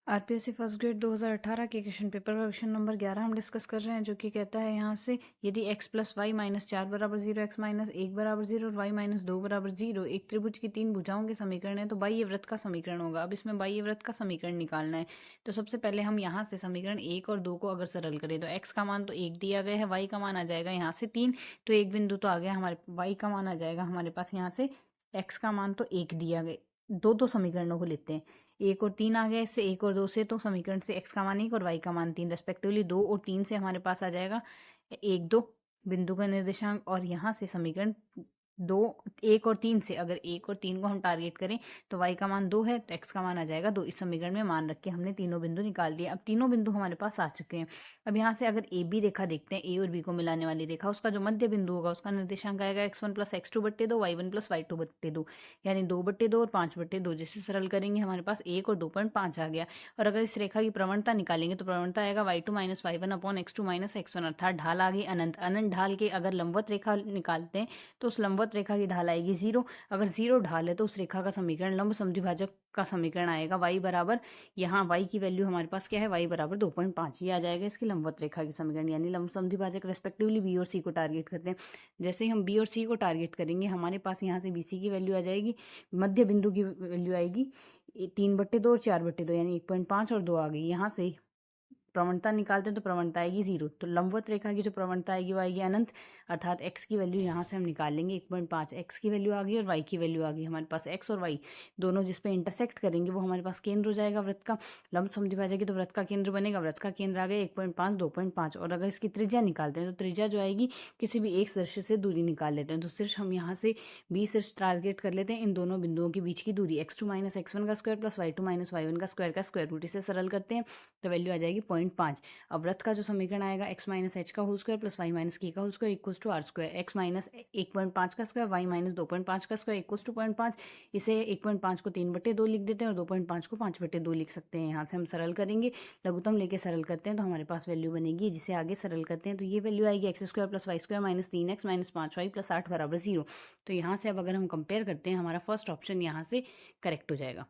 RPSC first grade 2018 के question paper का question number 11 हम डिस्कस कर रहे हैं, जो कि कहता है यहाँ से यदि x प्लस वाई माइनस 4 बराबर 0, x माइनस 1 बराबर 0 और y माइनस 2 बराबर 0 एक त्रिभुज की 3 भुजाओं के समीकरण है तो बाह्य वृत्त का समीकरण होगा। अब इसमें बाह्य वृत्त का समीकरण निकालना है। तो सबसे पहले हम यहाँ से समीकरण 1 और 2 को अगर सरल करें तो x का मान तो 1 दिया गया है, y का मान आ जाएगा यहाँ से 3, तो एक बिंदु तो आ गया हमारे, y का मान आ जाएगा हमारे पास यहाँ से, x का मान तो 1 दिया गया। दो समीकरणों को लेते हैं, 1 और 3 आ गया, इससे 1 और 2 से, तो समीकरण से x का मान 1 और y का मान 3 रेस्पेक्टिवली 2 और 3 से हमारे पास आ जाएगा 1 2 बिंदु का निर्देशांक। और यहाँ से समीकरण 1 और 3 से अगर 1 और 3 को हम टारगेट करें तो y का मान 2 है तो x का मान आ जाएगा 2। इस समीकरण में मान रख के हमने तीनों बिंदु निकाल दिए। अब तीनों बिंदु हमारे पास आ चुके हैं। अब यहाँ से अगर ए बी रेखा देखते हैं, ए और बी को मिलाने वाली रेखा, उसका जो मध्य बिंदु होगा उसका निर्देशांक आएगा x1 प्लस x2 बट्टे 2, y1 प्लस y2 बट्टे 2, यानी 2/2 और 5/2। जिसे सरल करेंगे हमारे पास 1 और 2.5 आ गया। और अगर इस रेखा की प्रवणता निकालेंगे तो प्रवणता आएगा y2 minus y1 upon x2 minus x1, अर्थात ढाल आ गई अनंत। अनंत ढाल के अगर लंबवत रेखा निकालते हैं तो उस लंबवत रेखा की ढाल आएगी 0। अगर 0 ढाल है तो उस रेखा का समीकरण लंब समद्विभाजक का समीकरण आएगा y बराबर, यहाँ y की वैल्यू हमारे पास क्या है, y बराबर 2.5, ये आ जाएगा इसकी लंबवत रेखा की समीकरण। यानी लंब समद्विभाजक रेस्पेक्टिवली बी और सी को टारगेट करते हैं। जैसे ही हम बी और सी को टारगेट करेंगे हमारे पास यहाँ से बी सी की वैल्यू आ जाएगी, मध्य बिंदु की वैल्यू आएगी 3/2 और 4/2, यानी 1.5 और 2 आ गई। यहाँ से प्रवणता निकालते हैं तो प्रवणता आएगी 0, तो लंबवत रेखा की जो प्रवणता आएगी वो आएगी अनंत, अर्थात x की वैल्यू यहाँ से हम निकाल लेंगे 1.5। x की वैल्यू आ गई और y की वैल्यू आ गई हमारे पास। x और y दोनों जिस पे इंटरसेक्ट करेंगे वो हमारे पास केंद्र हो जाएगा वृत्त का। लंब समद्विभाजक तो वृत्त का केंद्र बनेगा, वृत्त का केंद्र आ गया 1.5 2.5। और अगर इसकी त्रिज्या निकालते हैं तो त्रिज्या जो आएगी, किसी भी एक शीर्ष से दूरी निकाल लेते हैं तो शीर्ष हम यहाँ से बी शीर्ष टारगेट कर लेते हैं। इन दोनों बिंदुओं के बीच की दूरी x2 माइनस x1 का square plus y2 minus y1 का स्क्वायर रूट, इसे सरल करते हैं तो वैल्यू आ जाएगी 0.5। अब वृत्त का जो समीकरण आएगा x माइनस एच का whole square plus y minus k का whole square equals to r square, x minus 1.5 का स्क्वायर y माइनस 2.5 का स्क्वायर इक्वल्स टू 0.5। इसे 1.5 को 3/2 लिख देते हैं और 2.5 को 5/2 लिख सकते हैं। यहाँ से हम सरल करेंगे, लघुत्तम लेके सरल करते हैं तो हमारे पास वैल्यू बनेगी, जिसे आगे सरल करते हैं तो ये वैल्यू आएगी x square plus y square minus 3x minus 5y plus 8 बराबर 0। तो यहाँ से अब अगर हम कंपेयर करते हैं हमारा फर्स्ट ऑप्शन यहाँ से करेक्ट हो जाएगा।